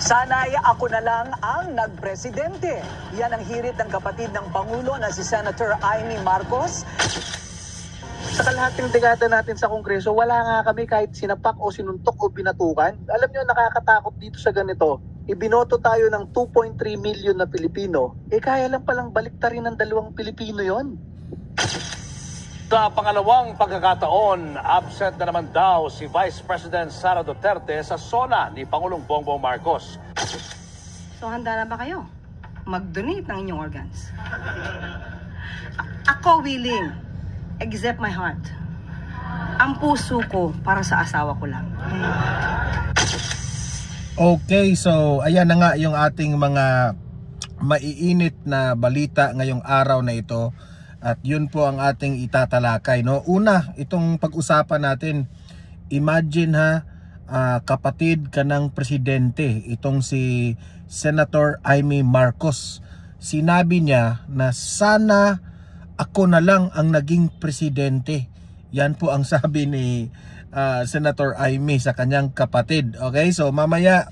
Sana'y ako na lang ang nagpresidente. Yan ang hirit ng kapatid ng Pangulo na si Senator Amy Marcos. Sa kalahating dekada natin sa Kongreso, wala nga kami kahit sinapak o sinuntok o binatukan. Alam nyo, nakakatakot dito sa ganito. Ibinoto tayo ng 2.3 million na Pilipino. Kaya lang palang baliktarin ng 2 Pilipino yon. Sa pangalawang pagkakataon, absent na naman daw si Vice President Sara Duterte sa SONA ni Pangulong Bongbong Marcos. So handa na ba kayo mag-donate ng inyong organs? Ako willing, except my heart. Ang puso ko para sa asawa ko lang. Okay, so ayan na nga yung ating mga maiinit na balita ngayong araw na ito. At yun po ang ating itatalakay, no? Una, itong pag-usapan natin, imagine kapatid ka ng presidente, itong si Senator Amy Marcos. Sinabi niya na sana ako na lang ang naging presidente. Yan po ang sabi ni Senator Amy sa kanyang kapatid. Okay, so mamaya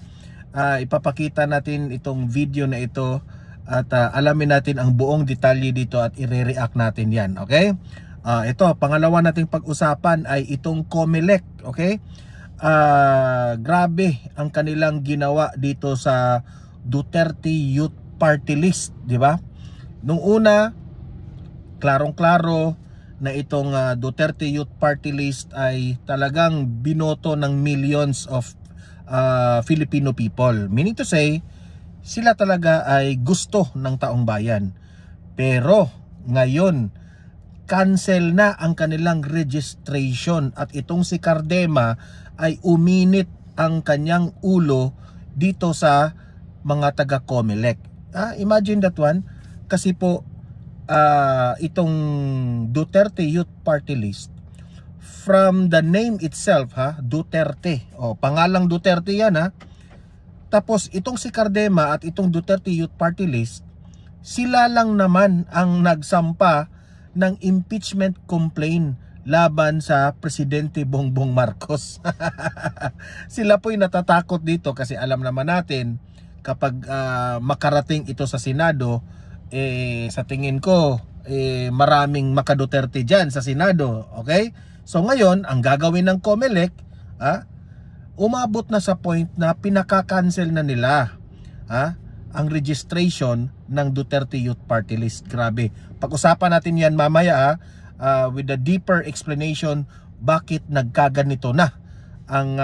ipapakita natin itong video na ito. At alamin natin ang buong detalye dito at i-react natin yan, okay? Ito, pangalawa nating pag-usapan ay itong COMELEC, okay? Grabe ang kanilang ginawa dito sa Duterte Youth Party List, di ba? Nung una, klarong-klaro na itong Duterte Youth Party List ay talagang binoto ng millions of Filipino people. Meaning to say, sila talaga ay gusto ng taong bayan. Pero ngayon, cancel na ang kanilang registration at itong si Cardema ay uminit ang kanyang ulo dito sa mga taga COMELEC. Imagine that one, kasi po itong Duterte Youth Party List, from the name itself, Duterte, pangalang Duterte yan, tapos itong si Cardema at itong Duterte Youth Party List, sila lang naman ang nagsampa ng impeachment complaint laban sa Presidente Bongbong Marcos. Sila po'y natatakot dito kasi alam naman natin kapag makarating ito sa Senado, sa tingin ko maraming maka-Duterte dyan sa Senado. Okay? So ngayon, ang gagawin ng COMELEC, umabot na sa point na pinaka-cancel na nila ang registration ng Duterte Youth Party List. Grabe. Pag-usapan natin yan mamaya with a deeper explanation bakit nagkaganito na ang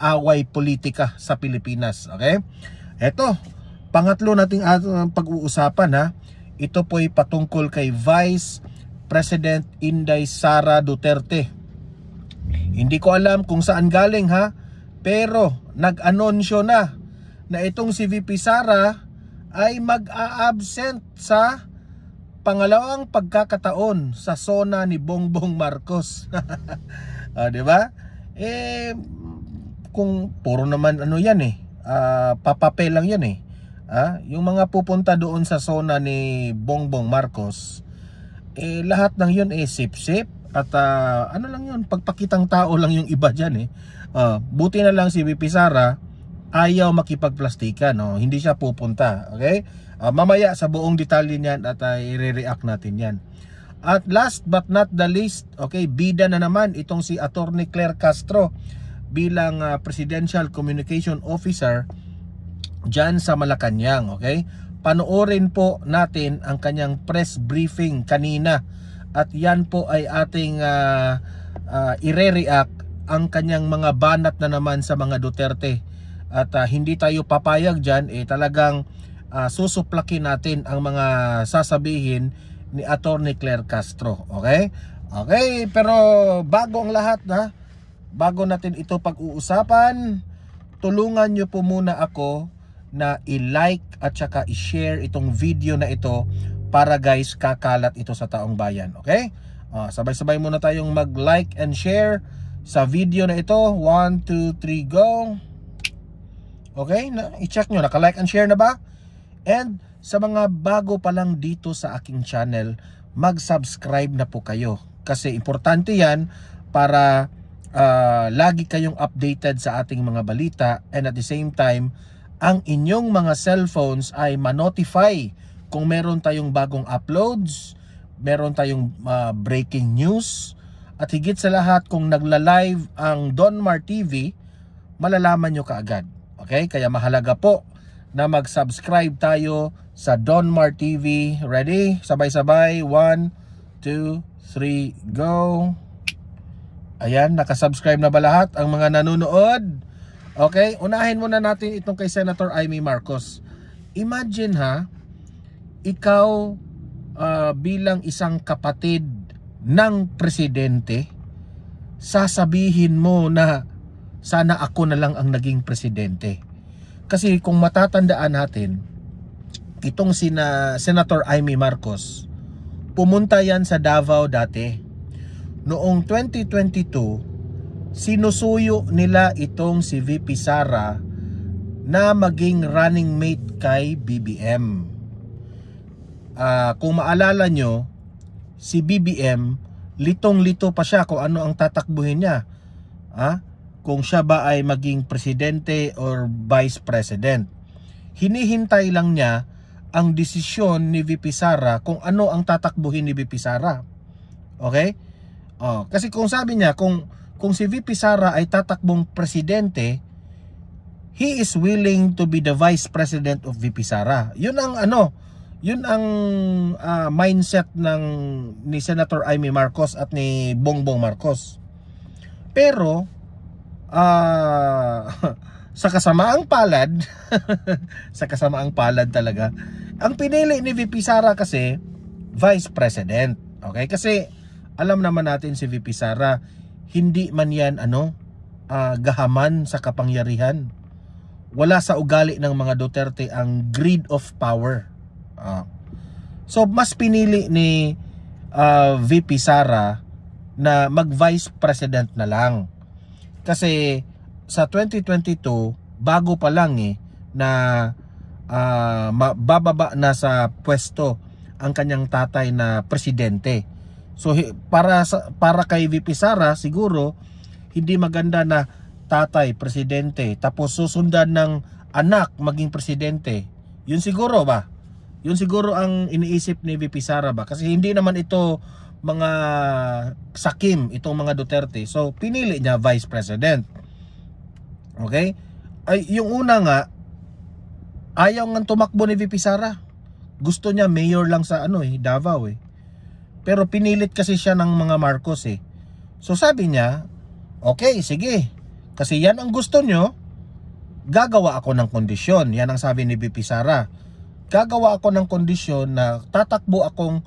away politika sa Pilipinas. Okay? Eto, pangatlo nating pag-uusapan ito po'y patungkol kay Vice President Inday Sara Duterte. Hindi ko alam kung saan galing pero nag-anunsyo na itong si VP Sara ay mag-a-absent sa pangalawang pagkakataon sa SONA ni Bongbong Marcos. Di ba? Kung puro naman yan papapel lang yan yung mga pupunta doon sa SONA ni Bongbong Marcos, lahat ng yun sip-sip at ano lang yun, pagpakitang tao lang yung iba dyan buti na lang si VP Sara ayaw makipagplastikan, hindi siya pupunta. Okay? Mamaya sa buong detalye niyan at i-react natin yan. At last but not the least, okay, bida na naman itong si Attorney Claire Castro bilang Presidential Communication Officer dyan sa Malacanang. Okay? Panoorin po natin ang kanyang press briefing kanina at yan po ay ating i-react ang kanyang mga banat na naman sa mga Duterte. At hindi tayo papayag dyan, talagang susuplakin natin ang mga sasabihin ni Attorney Claire Castro. Okay? Okay, pero bago ang lahat bago natin ito pag-uusapan, tulungan nyo po muna ako na i-like at saka i-share itong video na ito para guys kakalat ito sa taong bayan. Okay? Sabay-sabay muna tayong mag-like and share sa video na ito. 1, 2, 3, go! Okay? I-check nyo, naka-like and share na ba? And sa mga bago pa lang dito sa aking channel, mag-subscribe na po kayo. Kasi importante yan para lagi kayong updated sa ating mga balita and at the same time, ang inyong mga cellphones ay ma-notify kung meron tayong bagong uploads, meron tayong breaking news, at higit sa lahat kung nagla-live ang Donmar TV, malalaman nyo kaagad. Okay? Kaya mahalaga po na mag-subscribe tayo sa Donmar TV. Ready? Sabay-sabay. 1, 2, 3, go! Ayan, nakasubscribe na ba lahat ang mga nanonood? Okay, unahin muna natin itong kay Senator Amy Marcos. Imagine ikaw bilang isang kapatid ng presidente, sasabihin mo na sana ako na lang ang naging presidente. Kasi kung matatandaan natin, itong Senator Amy Marcos, pumunta yan sa Davao dati. Noong 2022, sinusuyo nila itong si VP Sara na maging running mate kay BBM. Kung maalala nyo, si BBM, litong-lito pa siya kung ano ang tatakbuhin niya. Kung siya ba ay maging presidente or vice president. Hinihintay lang niya ang desisyon ni VP Sara kung ano ang tatakbuhin ni VP Sara. Okay? Kasi kung sabi niya, kung si VP Sara ay tatakbong presidente, he is willing to be the vice president of VP Sara. Yun ang mindset ni Senator Amy Marcos at ni Bongbong Marcos. Pero sa kasamaang palad sa kasamaang palad talaga, ang pinili ni VP Sara kasi vice president. Okay? Kasi alam naman natin si VP Sara, hindi man yan gahaman sa kapangyarihan. Wala sa ugali ng mga Duterte ang greed of power. So mas pinili ni VP Sara na mag-vice president na lang. Kasi sa 2022, bago pa lang na bababa na sa pwesto ang kanyang tatay na presidente. So para kay VP Sara, siguro hindi maganda na tatay presidente tapos susundan ng anak maging presidente. Yun siguro ba? Yun siguro ang iniisip ni VP Sara ba? Kasi hindi naman ito mga sakim itong mga Duterte. So pinili niya vice president. Okay? Ay yung una nga, ayaw nga tumakbo ni VP Sara. Gusto niya mayor lang sa Davao Pero pinilit kasi siya ng mga Marcos So sabi niya, okay, sige. Kasi yan ang gusto nyo, gagawa ako ng kondisyon. Yan ang sabi ni VP Sara. Gagawa ako ng kondisyon na tatakbo akong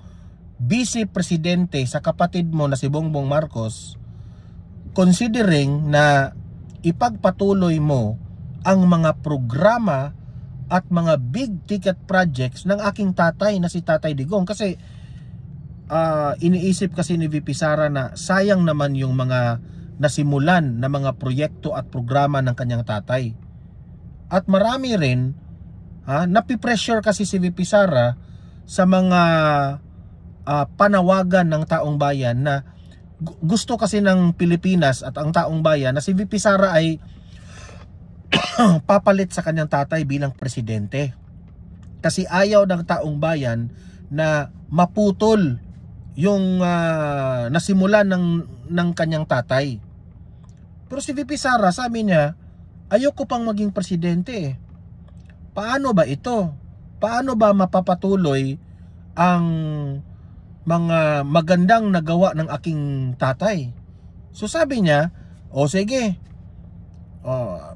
vice presidente sa kapatid mo na si Bongbong Marcos, considering na ipagpatuloy mo ang mga programa at mga big ticket projects ng aking tatay na si Tatay Digong. Kasi iniisip kasi ni VP Sara na sayang naman yung mga nasimulan na mga proyekto at programa ng kanyang tatay. At marami rin napipressure kasi si VP Sara sa mga panawagan ng taong bayan na gusto kasi ng Pilipinas at ang taong bayan na si VP Sara ay papalit sa kanyang tatay bilang presidente. Kasi ayaw ng taong bayan na maputol yung nasimulan ng kanyang tatay. Pero si VP Sara, sabi niya, ayoko pang maging presidente. Paano ba ito? Paano ba mapapatuloy ang mga magandang nagawa ng aking tatay? So sabi niya, sige,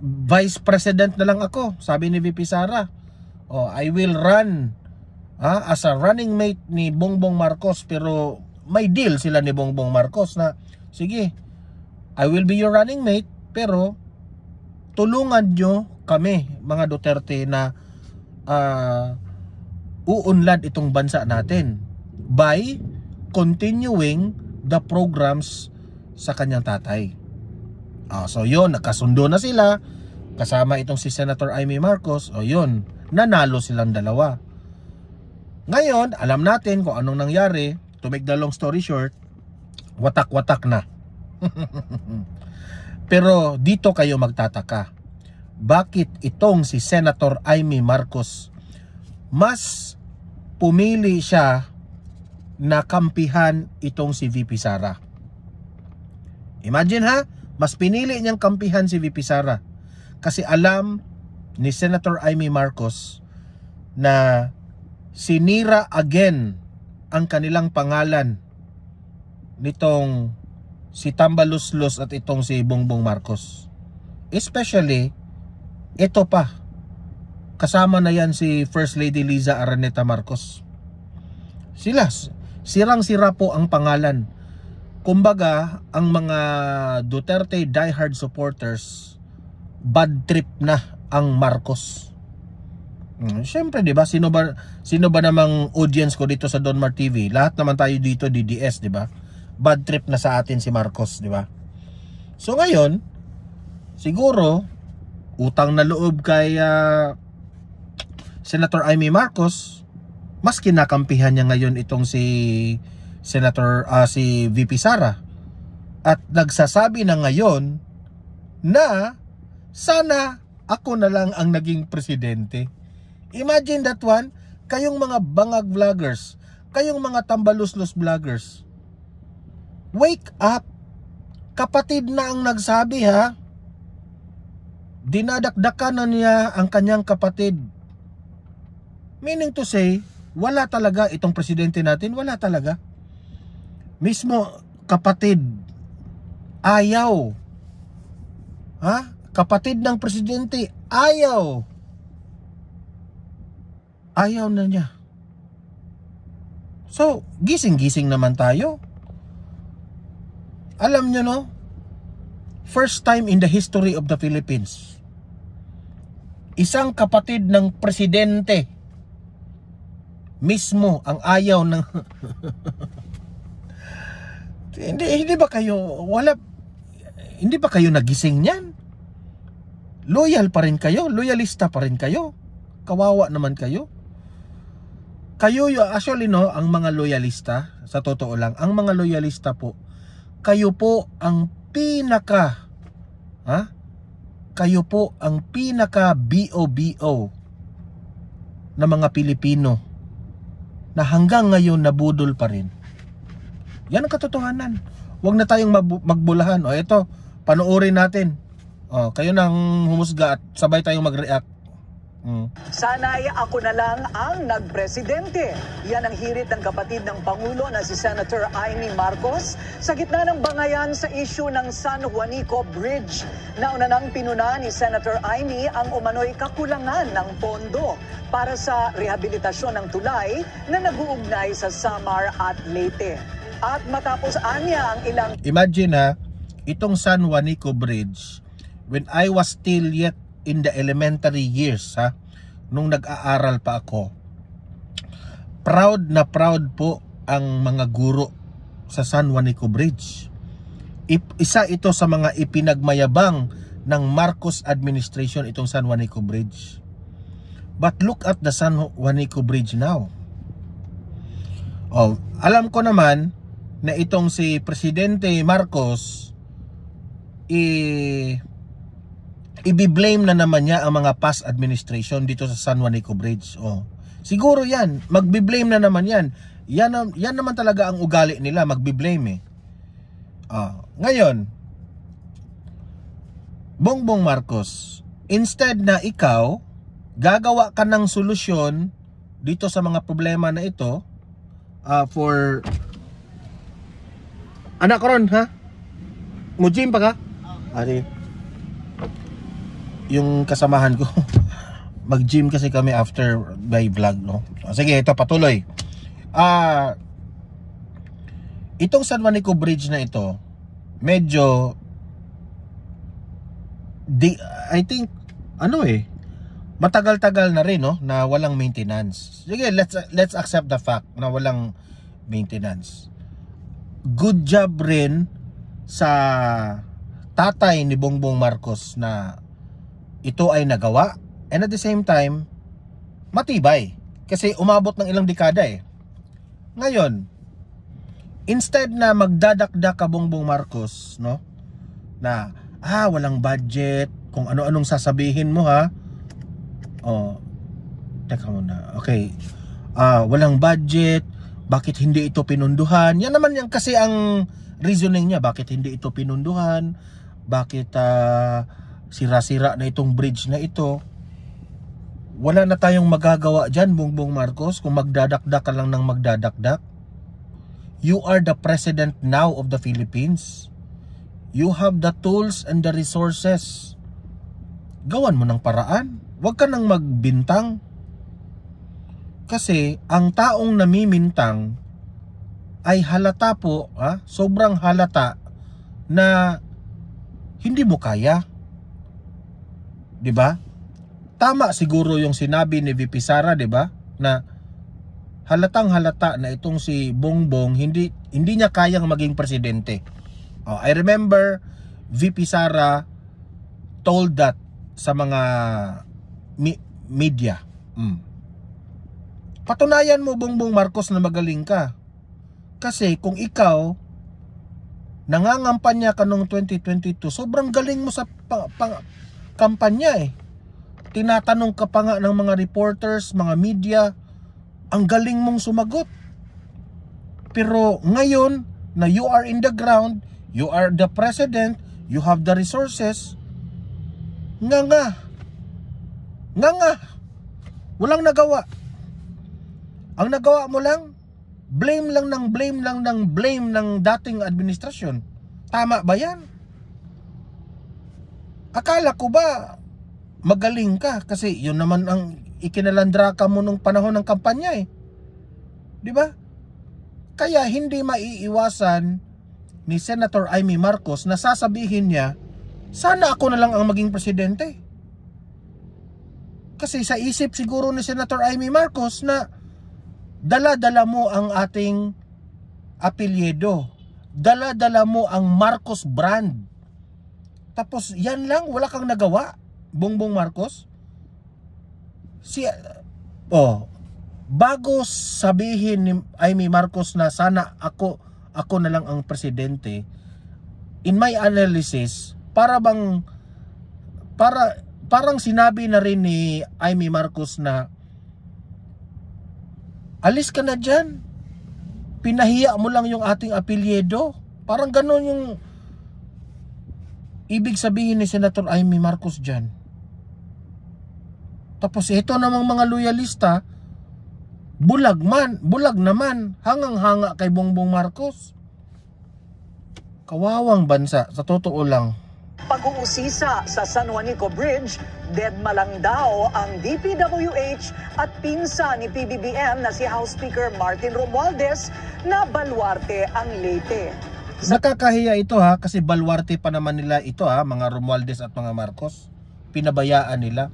vice president na lang ako, sabi ni VP Sara. I will run as a running mate ni Bongbong Marcos, pero may deal sila ni Bongbong Marcos na sige, I will be your running mate, pero tulungan nyo kami mga Duterte na uunlad itong bansa natin by continuing the programs sa kanyang tatay. So yun, nakasundo na sila kasama itong si Senator Amy Marcos. Yun, nanalo silang dalawa. Ngayon, alam natin kung anong nangyari. To make the long story short, watak-watak na. Pero dito kayo magtataka. bakit itong si Senator Amy Marcos mas pumili siya na kampihan itong si VP Sara. Imagine ha, mas pinili niyang kampihan si VP Sara kasi alam ni Senator Amy Marcos na sinira again ang kanilang pangalan nitong si Tambaluslos at itong si Bongbong Marcos. Especially, ito pa, kasama na yan si First Lady Liza Araneta Marcos. Sila, sirang-sira po ang pangalan. Kumbaga, ang mga Duterte diehard supporters, bad trip na ang Marcos. Siyempre, di ba? Sino ba namang audience ko dito sa Donmar TV? Lahat naman tayo dito DDS, di ba? Bad trip na sa atin si Marcos, di ba? So ngayon, siguro utang na loob kay Senator Amy Marcos, mas kinakampihan niya ngayon itong si si VP Sara. At nagsasabi na ngayon na sana ako na lang ang naging presidente. Imagine that one, kayong mga bangag vloggers, kayong mga tambaluslos vloggers. Wake up! Kapatid na ang nagsabi ha. Dinadakdakan na niya ang kanyang kapatid. Meaning to say, wala talaga itong presidente natin, wala talaga. Mismo kapatid, ayaw. Ha? Kapatid ng presidente, ayaw. Ayaw na niya. So, gising-gising naman tayo. Alam nyo no, first time in the history of the Philippines, isang kapatid ng presidente mismo ang ayaw ng hindi ba kayo nagising niyan? Loyal pa rin kayo, loyalista pa rin kayo. Kawawa naman kayo. Kayo actually no, ang mga loyalista, sa totoo lang, ang mga loyalista po, kayo po ang pinaka kayo po ang pinaka BO na mga Pilipino na hanggang ngayon nabudol pa rin. Yan ang katotohanan. Huwag na tayong magbulahan. O ito, panoorin natin. O, kayo nang humusga at sabay tayong mag-react. Sana'y ako na lang ang nagpresidente. Yan ang hirit ng kapatid ng Pangulo na si Senator Amy Marcos sa gitna ng bangayan sa issue ng San Juanico Bridge. Nauna nang pinuna ni Senator Amy ang umano'y kakulangan ng pondo para sa rehabilitasyon ng tulay na nag-uugnay sa Samar at Leyte. At matapos anya ang ilang... Imagine ha, itong San Juanico Bridge, when I was still yet in the elementary years ha, nung nag-aaral pa ako, proud na proud po ang mga guro sa San Juanico Bridge. Isa ito sa mga ipinagmayabang ng Marcos administration, itong San Juanico Bridge. But look at the San Juanico Bridge now. Oh, alam ko naman na itong si Presidente Marcos i-blame na naman niya ang mga past administration dito sa San Juanico Bridge. Oh. Siguro yan, magbi-blame na naman yan. Yan naman talaga ang ugali nila, magbi-blame eh. Ngayon, Bongbong Marcos, instead na ikaw gagawa ka ng solusyon dito sa mga problema na ito, for anak ko ron, ha? Mujim pa ka? Ari. Yung kasamahan ko mag-gym kasi kami after by vlog, no? Sige, ito patuloy. Itong San Juanico Bridge na ito, medyo I think matagal-tagal na rin, no, na walang maintenance. Sige, let's accept the fact na walang maintenance. Good job rin sa tatay ni Bongbong Marcos na ito ay nagawa, and at the same time matibay kasi umabot ng ilang dekada eh. Ngayon, instead na magdadakdak ka Bongbong Marcos, no, na walang budget, kung ano-anong sasabihin mo ha. Oh, teka muna. Okay. Walang budget, bakit hindi ito pinunduhan? Yan naman yan kasi ang reasoning niya, bakit hindi ito pinunduhan? Bakit sira-sira na itong bridge na ito? Wala na tayong magagawa dyan, Bongbong Marcos, kung magdadakdak ka lang ng magdadakdak. You are the president now of the Philippines. You have the tools and the resources. Gawan mo ng paraan. Huwag ka nang magbintang. Kasi ang taong namimintang ay halata po, sobrang halata na hindi mo kaya. 'Di ba? Tama siguro yung sinabi ni VP Sara, 'di ba? Na halatang halata na itong si Bongbong hindi niya kayang maging presidente. I remember VP Sara told that sa mga media. Patunayan mo, Bongbong Marcos, na magaling ka. Kasi kung ikaw nangangampanya ka noong 2022, sobrang galing mo sa kampanya eh. Tinatanong ka pa nga ng mga reporters, mga media, ang galing mong sumagot. Pero ngayon na you are in the ground, you are the president, you have the resources, nga. Walang nagawa. Ang nagawa mo lang, blame lang ng dating administrasyon. Tama ba yan? Akala ko ba magaling ka? Kasi yun naman ang ikinalandra ka mo nung panahon ng kampanya eh. Di ba? Kaya hindi maiiwasan ni Senator Amy Marcos na sasabihin niya, sana ako na lang ang maging presidente. Kasi sa isip siguro ni Senator Amy Marcos na dala-dala mo ang ating apelyido. Dala-dala mo ang Marcos brand. Tapos yan lang, wala kang nagawa, Bongbong Marcos. Bago sabihin ni Amy Marcos na sana ako na lang ang presidente, in my analysis, parang sinabi na rin ni Amy Marcos na alis ka na dyan. Pinahiya mo lang yung ating apelyido. Parang ganon yung ibig sabihin ni Senator Amy Marcos dyan. Tapos ito namang mga loyalista, bulag naman, hangang-hanga kay Bongbong Marcos. Kawawang bansa, sa totoo lang. Pag-uusisa sa San Juanico Bridge, deadma lang daw ang DPWH at pinsa ni PBBM na si House Speaker Martin Romualdez na baluarte ang Leyte. Nakakahiya ito kasi baluarte pa naman nila ito mga Romualdez at mga Marcos. Pinabayaan nila.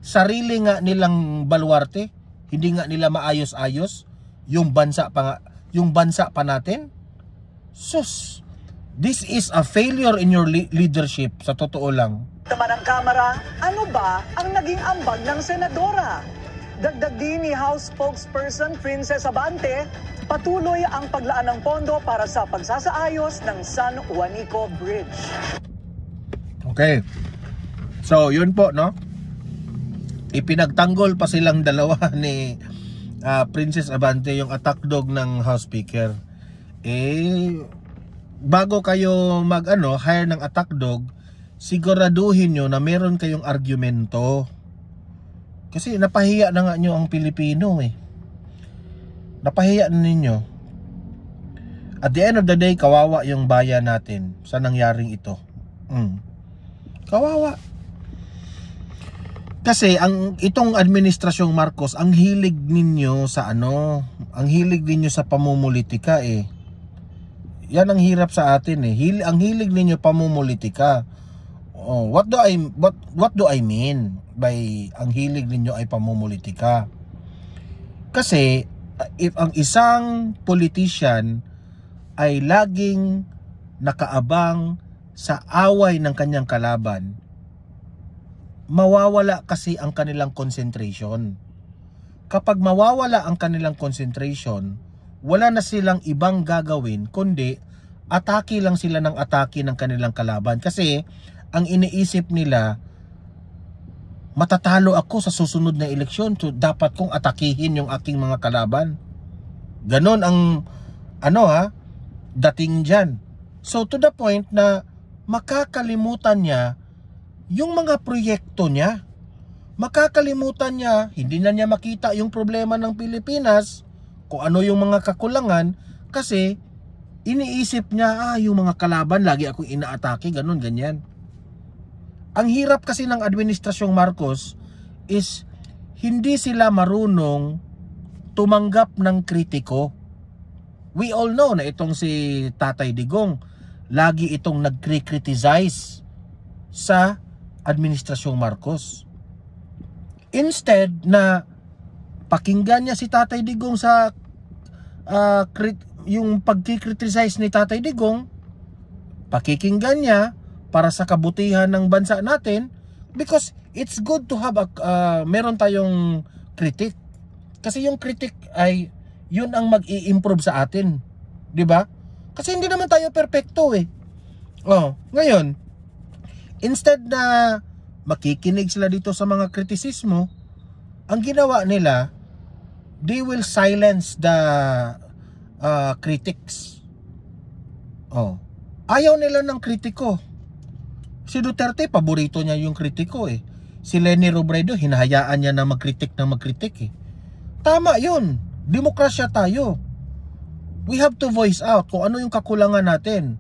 Sarili nga nilang baluarte, hindi nga nila maayos-ayos yung bansa pa natin. Sus! This is a failure in your leadership, sa totoo lang. Naman ang Kamara, ano ba ang naging ambag ng Senadora? Dagdag din ni House Spokesperson Princess Abante, patuloy ang paglaan ng pondo para sa pagsasaayos ng San Juanico Bridge. Okay. So, yun po, no? Ipinagtanggol pa silang dalawa ni Princess Abante, yung attack dog ng House Speaker. Bago kayo hire ng attack dog, siguraduhin nyo na meron kayong argumento. Kasi napahiya na nga nyo ang Pilipino eh. Napahiya na ninyo. At the end of the day, kawawa yung bayan natin sa nangyaring ito. Kawawa. Kasi itong administrasyong Marcos, ang hilig ninyo sa ang hilig ninyo sa pamumulitika eh. Yan ang hirap sa atin eh. Ang hilig ninyo pamumulitika. What do I mean by ang hilig ninyo ay pamumulitika? Kasi if ang isang politician ay laging nakaabang sa away ng kanyang kalaban, mawawala kasi ang kanilang concentration. Kapag mawawala ang kanilang concentration, wala na silang ibang gagawin kundi atake lang sila ng atake ng kanilang kalaban. Kasi ang iniisip nila, matatalo ako sa susunod na eleksyon, so dapat kong atakihin yung aking mga kalaban. Ganon ang dating dyan. So to the point na makakalimutan niya yung mga proyekto niya. Makakalimutan niya, hindi na niya makita yung problema ng Pilipinas, kung ano yung mga kakulangan, kasi iniisip niya, yung mga kalaban, lagi akong inaatake, ganun, ganyan. Ang hirap kasi ng Administrasyong Marcos is hindi sila marunong tumanggap ng kritiko. We all know na itong si Tatay Digong, lagi itong nag-criticize sa Administrasyong Marcos. Instead na pakinggan niya si Tatay Digong sa yung pagkikriticize ni Tatay Digong, pakikinggan niya para sa kabutihan ng bansa natin, because it's good to have meron tayong critic. Kasi yung critic ay yun ang mag-i-improve sa atin, 'di ba? Kasi hindi naman tayo perpekto eh. Ngayon, instead na makikinig sila dito sa mga kritisismo, ang ginawa nila, they will silence the critics. Ayaw nila ng kritiko. Si Duterte, paborito niya yung kritiko eh. Si Leni Robredo, hinahayaan niya na magkritik eh. Tama yun. Demokrasya tayo. We have to voice out kung ano yung kakulangan natin.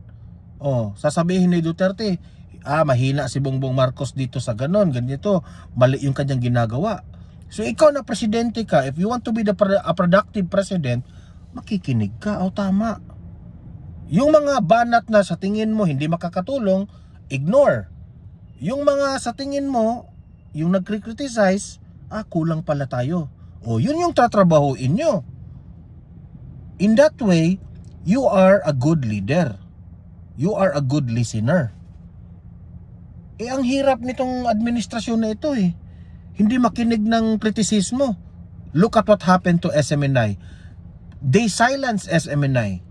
Sasabihin ni Duterte, mahina si Bongbong Marcos dito sa ganon, ganito, mali yung kanyang ginagawa. So ikaw na presidente ka, if you want to be a productive president, makikinig ka, tama. Yung mga banat na sa tingin mo hindi makakatulong, ignore. Yung mga sa tingin mo, yung nag-criticize, kulang pala tayo. Yun yung tatrabahuin nyo. In that way, you are a good leader. You are a good listener. Ang hirap nitong administrasyon na ito eh. Hindi makinig ng kritisismo. Look at what happened to SMNI. They silence SMNI.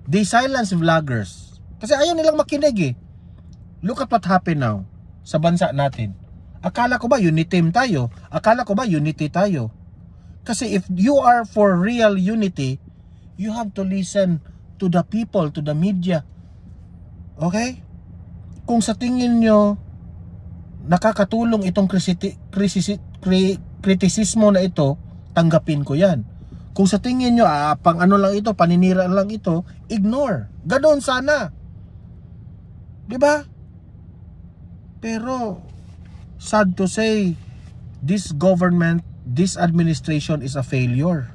They silence vloggers. Kasi ayaw nilang makinig eh. Look at what happened now sa bansa natin. Akala ko ba unity tayo? Akala ko ba unity tayo? Kasi if you are for real unity, you have to listen to the people, to the media. Okay? Kung sa tingin nyo nakakatulong itong kritisismo na ito, tanggapin ko yan. Kung sa tingin nyo pang ano lang ito, paninira lang ito, ignore. Ganon sana. Diba? Pero sad to say, this government, this administration is a failure.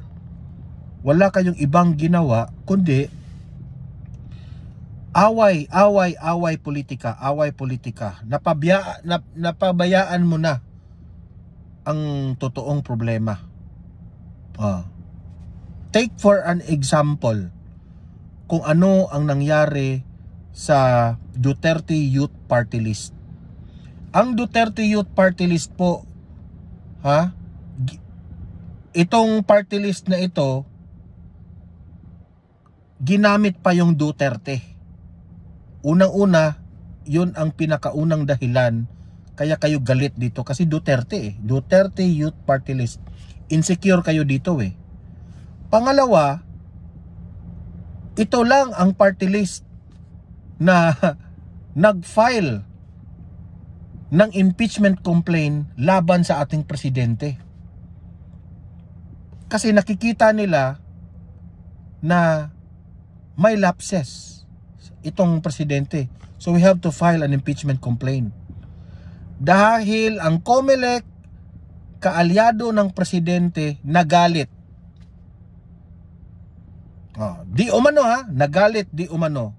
Wala kayong ibang ginawa kundi away politika. Napabayaan mo na ang totoong problema. Take for an example kung ano ang nangyari sa Duterte Youth Party List. Ang Duterte Youth Party List po, itong party list na ito, ginamit pa yung Duterte. Unang-una, yun ang pinakaunang dahilan kaya kayo galit dito, kasi Duterte Duterte Youth Party List. Insecure kayo dito eh. Pangalawa, ito lang ang party list na nag-file ng impeachment complaint laban sa ating presidente. Kasi nakikita nila na may lapses itong presidente. So we have to file an impeachment complaint. Dahil ang COMELEC, kaalyado ng presidente, nagalit. Di umano nagalit di umano.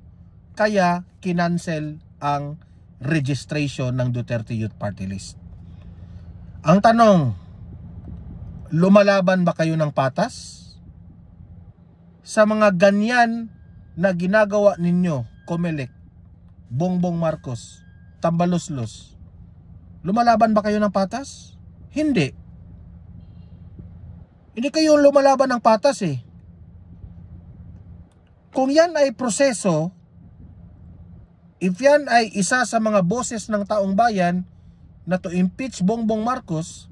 Kaya kinancel ang registration ng Duterte Youth Party List. Ang tanong, lumalaban ba kayo ng patas? Sa mga ganyan na ginagawa ninyo, COMELEC, Bongbong Marcos, Tambaloslos, lumalaban ba kayo ng patas? Hindi. Hindi kayo lumalaban ng patas eh. Kung yan ay proseso, if yan ay isa sa mga boses ng taong bayan, na to impeach Bongbong Marcos,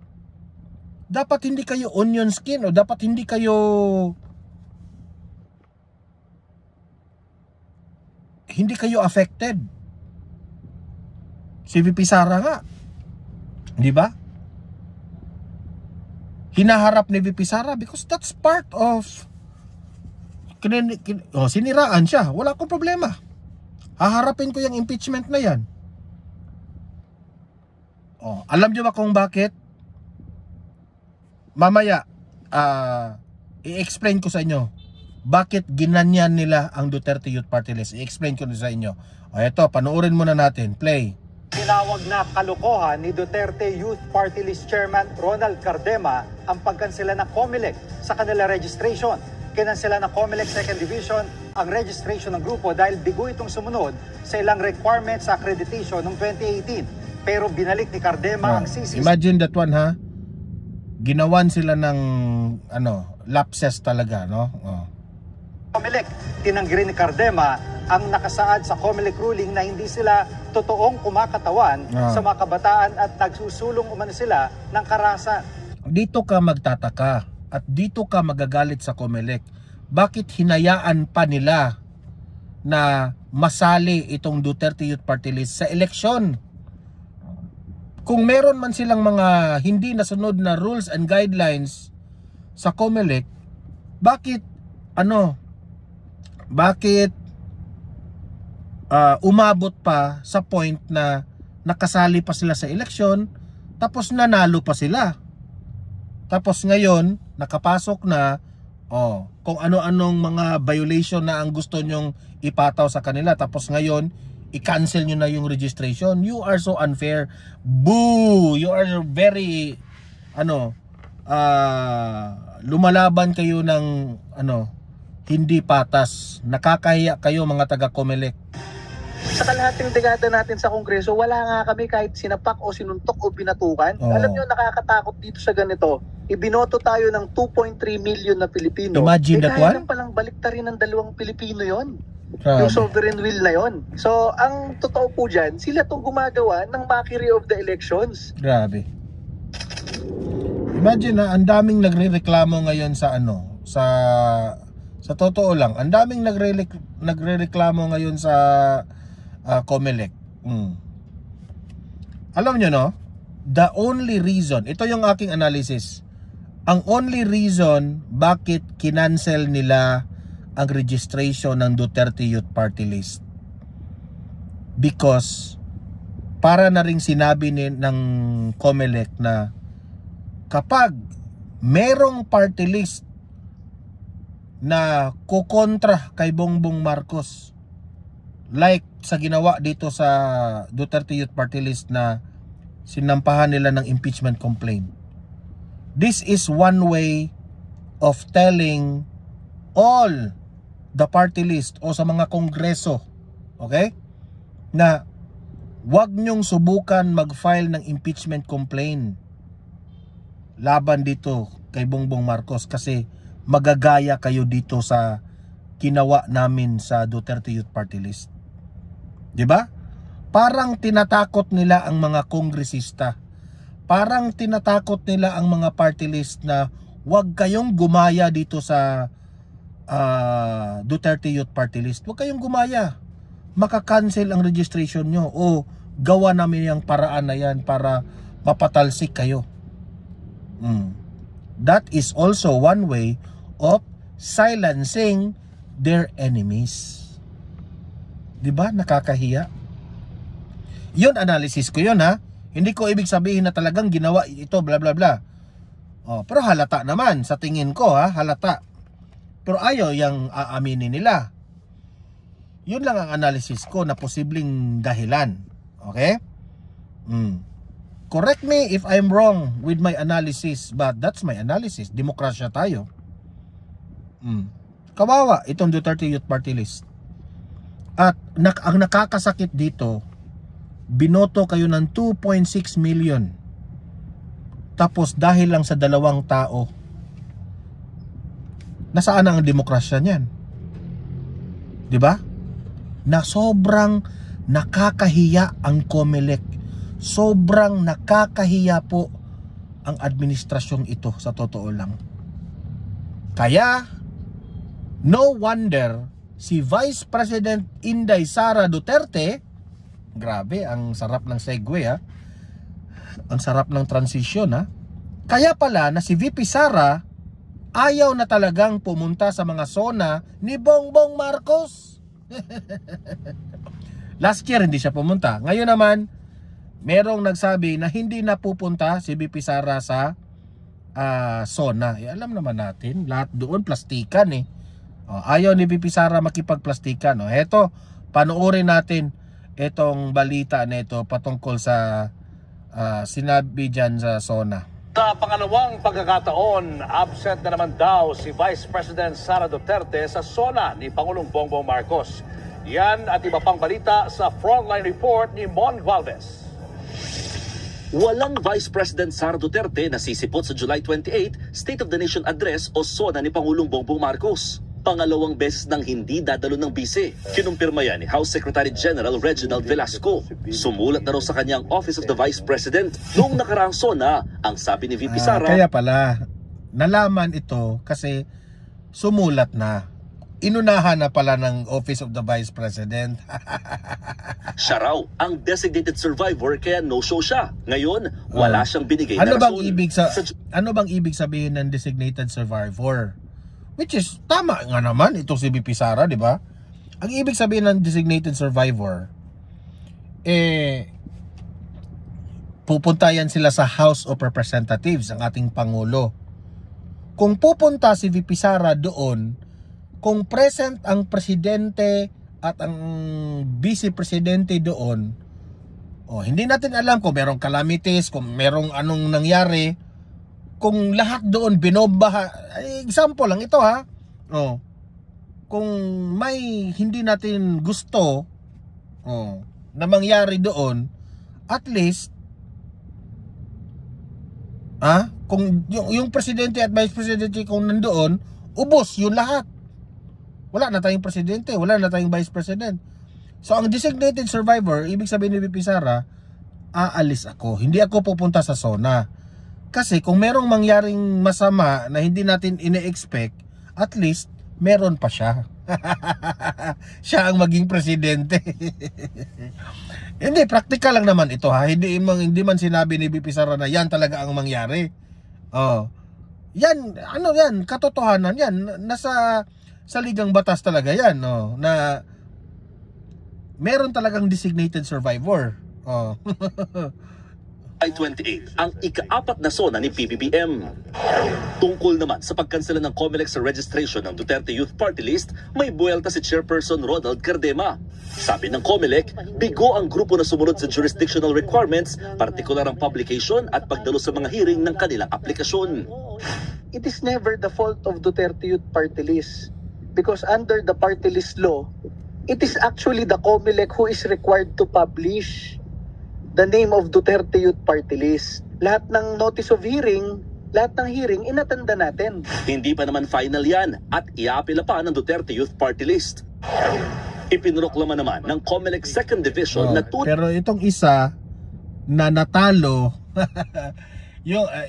dapat hindi kayo onion skin o dapat hindi kayo affected. Si VP Sara nga, di ba? Hinaharap ni VP Sara because that's part of siniraan siya. Wala akong problema. Haharapin ko yung impeachment na yan. Alam niyo ba kung bakit? Mamaya, i-explain ko sa inyo bakit ginanyan nila ang Duterte Youth Party List. I-explain ko sa inyo. Eto, panoorin muna natin. Play. Tinawag na kalokohan ni Duterte Youth Party List Chairman Ronald Cardema ang pagkansela ng COMELEC sa kanila registration. Kinansela ng COMELEC 2nd Division ang registration ng grupo dahil bigo itong sumunod sa ilang requirements sa accreditation noong 2018. Pero binalik ni Cardema ang CCC. Imagine that one, ha? Ginawan sila ng lapses talaga, no? COMELEC, tinanggi rin ni Cardema ang nakasaad sa COMELEC ruling na hindi sila totoong kumakatawan sa mga kabataan at nagsusulong umano sila ng karahasan. Dito ka magtataka at dito ka magagalit sa COMELEC. Bakit hinayaan pa nila na masali itong Duterte Youth Party List sa eleksyon? Kung meron man silang mga hindi nasunod na rules and guidelines sa COMELEC, bakit umabot pa sa point na nakasali pa sila sa eleksyon tapos nanalo pa sila? Tapos ngayon nakapasok na kung ano-anong mga violation na ang gusto nyong ipataw sa kanila, tapos ngayon i-cancel nyo na yung registration. You are so unfair. Boo! You are very lumalaban kayo ng hindi patas. Nakakahiya kayo mga taga COMELEC. Sa kalahating dekada natin sa Kongreso, wala nga kami kahit sinapak o sinuntok o binatukan. Alam nyo, nakakatakot dito sa ganito. Ibinoto tayo ng 2.3 million na Pilipino. Imagine that one? Kaya palang baliktarin ng 2 Pilipino yon. Grabe. Yung sovereign will na yon. So, ang totoo po dyan, sila tong gumagawa ng mockery of the elections. Grabe. Imagine na, ang daming nagrereklamo ngayon sa sa totoo lang, ang daming nagrereklamo ngayon sa COMELEC. Alam nyo, no? The only reason, ito yung aking analysis, ang only reason bakit kinancel nila ang registration ng Duterte Youth Party List, because para na ring sinabi ng COMELEC na kapag merong party list na kukontra kay Bongbong Marcos, like sa ginawa dito sa Duterte Youth Party List na sinampahan nila ng impeachment complaint, this is one way of telling all the party list o sa mga kongreso, okay, na wag nyong subukan mag-file ng impeachment complaint laban dito kay Bongbong Marcos kasi magagaya kayo dito sa ginawa namin sa Duterte Youth Party List. 'Di ba? Parang tinatakot nila ang mga kongresista. Parang tinatakot nila ang mga party list na wag kayong gumaya dito sa Duterte Youth Party List. Huwag kayong gumaya. Maka-cancel ang registration nyo o gawa namin yung paraan na yan para mapatalsik kayo. That is also one way of silencing their enemies. Diba? Nakakahiya. Yun, analysis ko yun, ha. Hindi ko ibig sabihin na talagang ginawa ito bla bla bla. Pero halata naman sa tingin ko, ha, halata. Pero ayaw yung aaminin nila. Yun lang ang analysis ko na posibleng dahilan. Okay? Correct me if I'm wrong with my analysis, but that's my analysis. Demokrasya tayo. Kawawa itong Duterte Youth Party List. At ang nakakasakit dito, binoto kayo ng 2.6 million. Tapos dahil lang sa 2 tao, nasaan ang demokrasya niyan? 'Di ba? Na sobrang nakakahiya ang COMELEC. sobrang nakakahiya po ang administrasyong ito sa totoo lang. Kaya no wonder si Vice President Inday Sara Duterte, grabe, ang sarap ng segue ha. Ang sarap ng transition ha. Kaya pala na si VP Sara ayaw na talagang pumunta sa mga zona ni Bongbong Marcos. Last year hindi siya pumunta. Ngayon naman, merong nagsabi na hindi na pupunta si VP Sara sa zona. Alam naman natin, lahat doon plastikan eh. Ayaw ni VP Sara makipagplastikan. Heto, panoorin natin itong balita nito patungkol sa sinabi dyan sa zona. Sa pangalawang pagkakataon, absent na naman daw si Vice President Sara Duterte sa zona ni Pangulong Bongbong Marcos. Yan at iba pang balita sa Frontline Report ni Mon Valdez. Walang Vice President Sara Duterte na sisipot sa July 28 State of the Nation Address o SONA ni Pangulong Bongbong Marcos. Pangalawang beses nang hindi dadalo ng bise. Kinumpirma yan ni House Secretary General Reginald Velasco. Sumulat na raw sa kanyang Office of the Vice President noong nakaraang SONA. Ang sabi ni VP Sara, kaya pala nalaman ito kasi sumulat na. Inunahan na pala ng Office of the Vice President. Siya raw ang designated survivor kaya no-show siya. Ngayon, wala siyang binigay ano na bang rason. ano bang ibig sabihin ng designated survivor? Which is tama nga naman itong si VP Sara, di ba? Ang ibig sabihin ng designated survivor, pupunta yan sila sa House of Representatives, ang ating Pangulo. Kung pupunta si VP Sara doon, kung present ang presidente at ang vice presidente doon, hindi natin alam kung merong calamities, kung merong anong nangyari, kung lahat doon binobaha, example lang ito ha, kung may hindi natin gusto na mangyari doon, at least kung yung presidente at vice presidente kung nandoon, ubos yung lahat. Wala na tayong presidente, wala na tayong vice president. So ang designated survivor, ibig sabihin ni VP Sara, aalis ako, hindi ako pupunta sa zona. Kasi kung merong mangyaring masama na hindi natin ine-expect, at least meron pa siya. Siya ang maging presidente. Hindi, practical lang naman ito ha. Hindi man sinabi ni VP Sara na yan talaga ang mangyari. Yan, katotohanan yan. Nasa ligang batas talaga yan, na meron talagang designated survivor. I-28 ang ika-4 na zona ni PBBM. Tungkol naman sa pagkansela ng COMELEC sa registration ng Duterte Youth Party List, may buwelta si Chairperson Ronald Cardema. Sabi ng COMELEC, bigo ang grupo na sumunod sa jurisdictional requirements, partikular ang publication at pagdalo sa mga hearing ng kanilang aplikasyon. It is never the fault of Duterte Youth Party List because under the party list law, it is actually the COMELEC who is required to publish the name of Duterte Youth Party List. Lahat ng notice of hearing, lahat ng hearing, inatanda natin. Hindi pa naman final yan at iapila pa ng Duterte Youth Party List. Ipinroklama naman ng COMELEC 2nd Division na pero itong isa na natalo,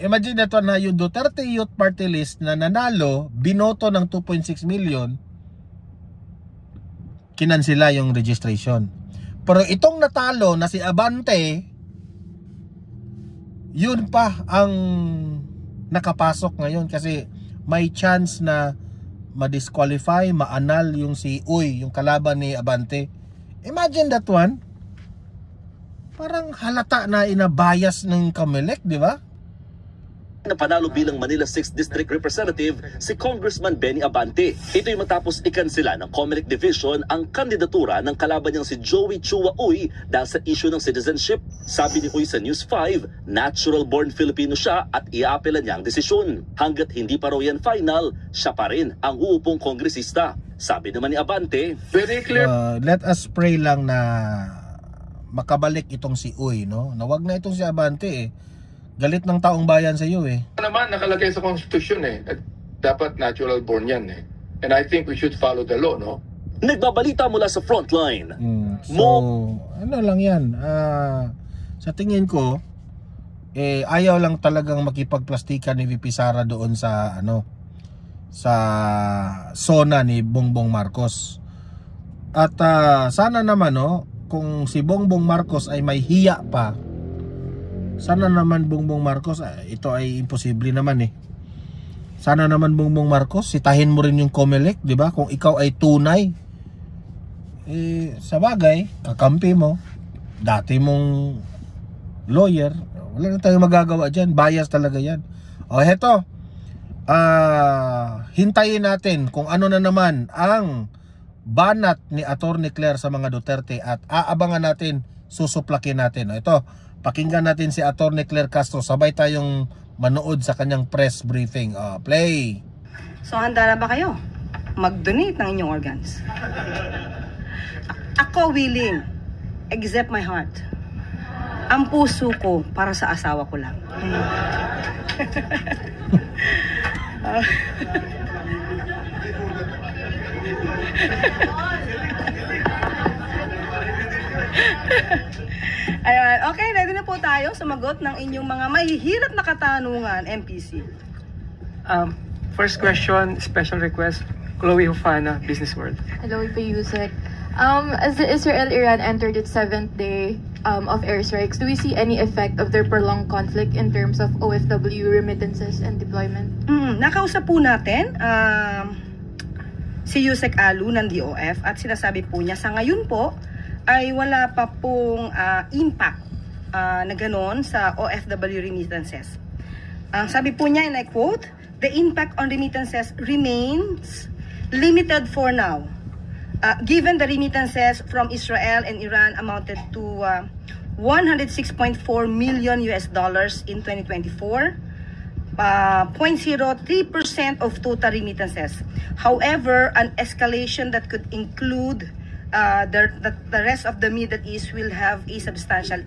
imagine ito na yung Duterte Youth Party List na nanalo, binoto ng 2.6 million, kinansela yung registration. Pero itong natalo na si Abante, yun pa ang nakapasok ngayon kasi may chance na ma-disqualify, ma-annul yung si Uy, yung kalaban ni Abante. Imagine that one. Parang halata na inabayas ng COMELEC, di ba? na panalo bilang Manila 6th District Representative si Congressman Benny Abante. Ito'y matapos ikansela ng COMELEC Division ang kandidatura ng kalaban niyang si Joey Chua Uy dahil sa issue ng citizenship. Sabi ni Uy sa News 5, natural-born Filipino siya at iaapela niya ang desisyon. Hanggat hindi pa raw yan final, siya pa rin ang uupong kongresista. Sabi naman ni Abante, very clear. Let us pray lang na makabalik itong si Uy, no? Na wag na itong si Abante eh. Galit ng taong bayan sa iyo eh. Naman nakalagay sa konstitusyon eh. At dapat natural born yan eh. And I think we should follow the law, no? Nagbabalita mula sa Frontline. So, ano lang yan. Sa tingin ko, ayaw lang talagang makipagplastikan ni VP Sara doon sa sa SONA ni Bongbong Marcos. At sana naman kung si Bongbong Marcos ay may hiya pa, sana naman Bongbong Marcos, ito ay imposible naman sana naman Bongbong Marcos, sitahin mo rin yung COMELEC, di ba? Kung ikaw ay tunay, sa bagay, kakampi mo, dati mong lawyer, wala na tayong magagawa dyan, bias talaga yan. O heto, hintayin natin kung ano na naman ang banat ni Atty. Claire sa mga Duterte at aabangan natin, susuplakin natin. Ito, pakinggan natin si Atty. Claire Castro, sabay tayong manood sa kanyang press briefing. Play! So handa na ba kayo mag-donate ng inyong organs? Ako willing, except my heart. Ang puso ko para sa asawa ko lang. Ayun, okay, ready na po tayo sumagot ng inyong mga mahihirap na katanungan, MPC. First question, special request, Chloe Hufana, Business World. Hello, Yusek. As the Israel-Iran entered its 7th day of airstrikes, do we see any effect of their prolonged conflict in terms of OFW remittances and deployment? Nakausap po natin si Yusek Alu ng DOF at sinasabi po niya sa ngayon po ay wala pa pong impact na ganon sa OFW remittances. Sabi po niya, and I quote, "The impact on remittances remains limited for now. Given the remittances from Israel and Iran amounted to $106.4 million in 2024, 0.03% of total remittances. However, an escalation that could include the rest of the Middle East will have a substantial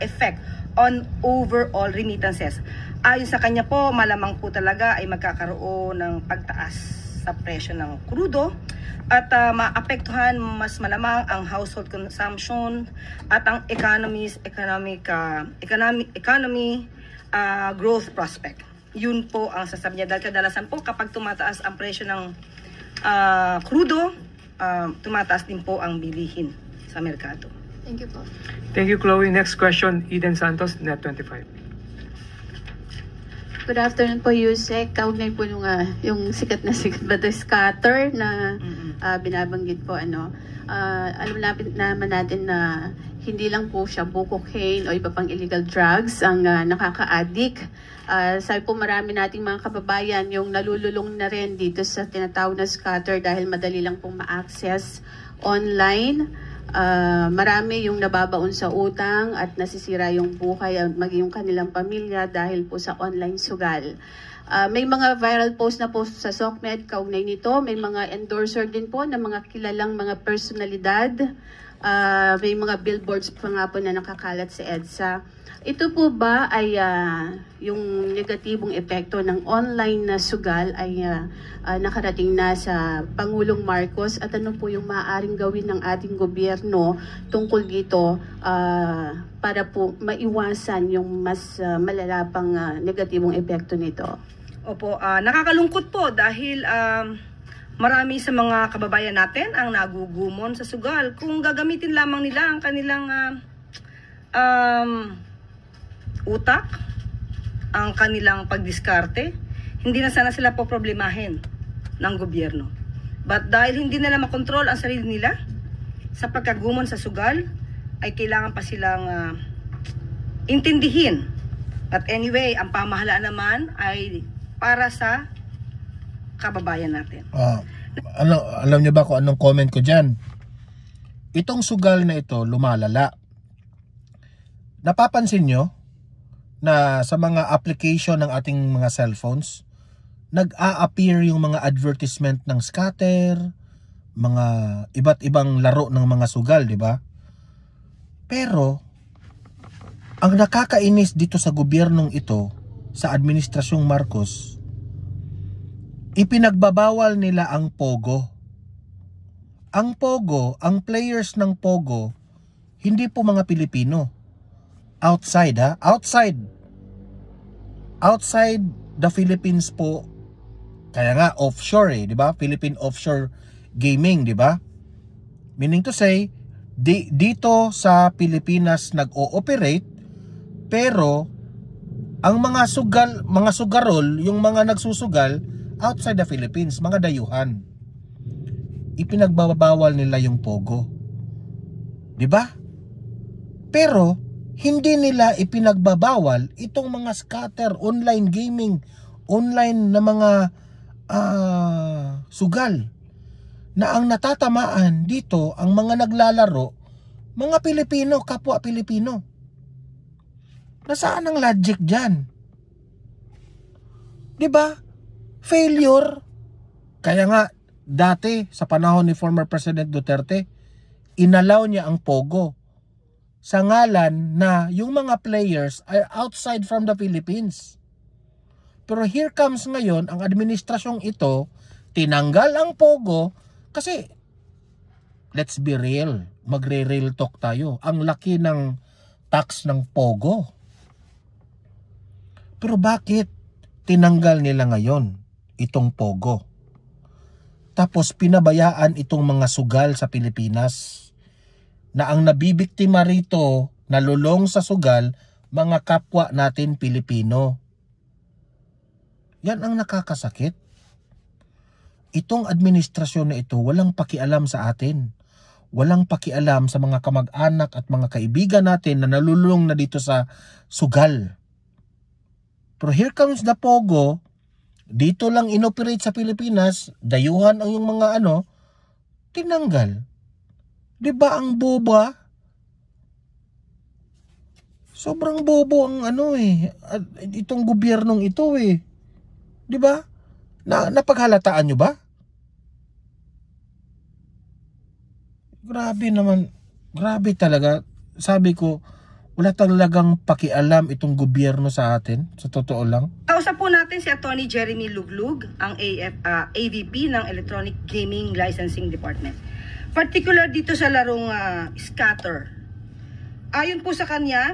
effect on overall remittances." Ayon sa kanya po, malamang po talaga ay magkakaroon ng pagtaas sa presyo ng krudo at maapektuhan mas malamang ang household consumption at ang economy growth prospect. Yun po ang sasabi niya. Dahil kadalasan po kapag tumataas ang presyo ng krudo, tumataas din po ang bilihin sa merkado. Thank you po. Thank you, Chloe. Next question, Eden Santos, Net25. Good afternoon po, Yusek. Kaugnay po yung sikat ba ito, scatter na binabanggit po. Alam naman natin na hindi lang po siya cocaine o iba pang illegal drugs ang nakaka-addict. Sabi po marami nating mga kababayan yung nalululong na rin dito sa tinatawag na scatter dahil madali lang pong ma-access online. Marami yung nababaon sa utang at nasisira yung buhay at maging yung kanilang pamilya dahil po sa online sugal. May mga viral post na po sa SOCMED kaugnay nito. May mga endorser din po ng mga kilalang mga personalidad. May mga billboards pa nga po na nakakalat sa EDSA. Ito po ba ay yung negatibong epekto ng online na sugal ay nakarating na sa Pangulong Marcos at ano po yung maaaring gawin ng ating gobyerno tungkol dito para po maiwasan yung mas malala pang negatibong epekto nito? Opo, nakakalungkot po dahil marami sa mga kababayan natin ang nagugumon sa sugal. Kung gagamitin lamang nila ang kanilang utak, ang kanilang pagdiskarte, hindi na sana sila po problemahin ng gobyerno. But dahil hindi nila makontrol ang sarili nila sa pagkagumon sa sugal, ay kailangan pa silang intindihin. But anyway, ang pamahalaan naman ay para sa kababayan natin. Alam niyo ba kung anong comment ko dyan? Itong sugal na ito lumalala. Napapansin nyo na sa mga application ng ating mga cellphones, nag-a-appear yung mga advertisement ng scatter, mga iba't ibang laro ng mga sugal, di ba? Pero ang nakakainis dito sa gobyernong ito, sa administrasyong Marcos, ipinagbabawal nila ang Pogo. Ang Pogo, ang players ng Pogo, hindi po mga Pilipino. outside the Philippines po. Kaya nga offshore di ba? Philippine offshore gaming, di ba? Meaning to say, dito sa Pilipinas nag-ooperate, pero ang mga sugarol, yung mga nagsusugal outside the Philippines, mga dayuhan. Ipinagbabawal nila yung pogo. 'Di ba? Pero hindi nila ipinagbabawal itong mga scatter online gaming, online na mga sugal. Na ang natatamaan dito, ang mga naglalaro, mga Pilipino, kapwa Pilipino. Nasaan ang logic dyan? Diba? Failure. Kaya nga, dati, sa panahon ni former President Duterte, inalaw niya ang pogo. Sa ngalan na yung mga players are outside from the Philippines. Pero here comes ngayon, ang administrasyong ito, tinanggal ang pogo, kasi, let's be real, magre-real talk tayo. Ang laki ng tax ng pogo. Pero bakit tinanggal nila ngayon itong pogo? Tapos pinabayaan itong mga sugal sa Pilipinas na ang nabibiktima rito, nalulong sa sugal, mga kapwa natin Pilipino. Yan ang nakakasakit. Itong administrasyon na ito walang pakialam sa atin. Walang pakialam sa mga kamag-anak at mga kaibigan natin na nalulung na dito sa sugal. Pero here comes the pogo, dito lang inoperate sa Pilipinas, dayuhan ang yung mga tinanggal. Diba ang boba? Sobrang bobo ang itong gobyernong ito Diba? Napaghalataan nyo ba? Grabe naman. Grabe talaga. Sabi ko, wala talagang pakialam itong gobyerno sa atin. Sa totoo lang. Kausap po natin si Attorney Jeremy Luglug, ang AVP ng Electronic Gaming Licensing Department. Particular dito sa larong scatter. Ayon po sa kanya,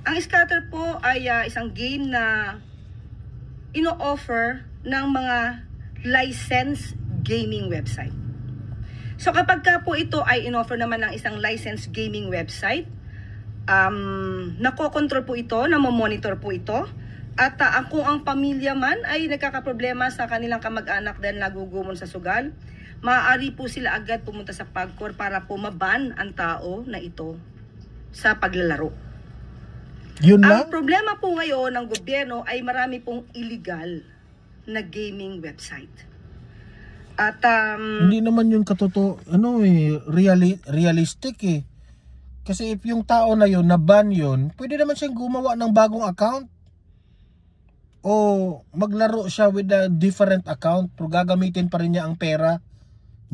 ang scatter po ay isang game na ino-offer ng mga licensed gaming website. So kapag ka po ito ay in-offer naman ng isang licensed gaming website, nakokontrol po ito, namomonitor po ito, at kung ang pamilya man ay nagkakaproblema sa kanilang kamag-anak dahil nagugumon sa sugal, maaari po sila agad pumunta sa PAGCOR para po maban ang tao na ito sa paglalaro. Yun lang? Ang problema po ngayon ng gobyerno ay marami pong illegal na gaming website. At hindi naman yung realistic Kasi if yung tao na yun, na-ban yun, pwede naman siyang gumawa ng bagong account. O maglaro siya with a different account, pero gagamitin pa rin niya ang pera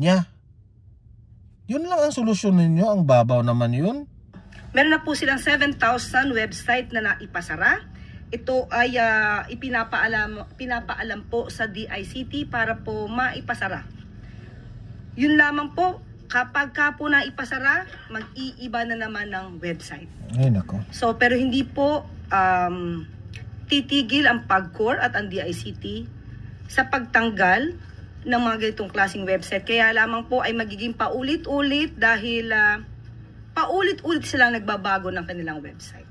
niya. Yun lang ang solusyon ninyo, ang babaw naman yun. Meron na po silang 7,000 website na naipasara. Ito ay pinapaalam po sa DICT para po maipasara. Yun lamang po, kapag ka po naipasara, mag-iiba na naman ng website. Ay, nako. So, pero hindi po titigil ang PAGCOR at ang DICT sa pagtanggal ng mga ganitong klaseng website. Kaya lamang po ay magiging paulit-ulit dahil paulit-ulit silang nagbabago ng kanilang website.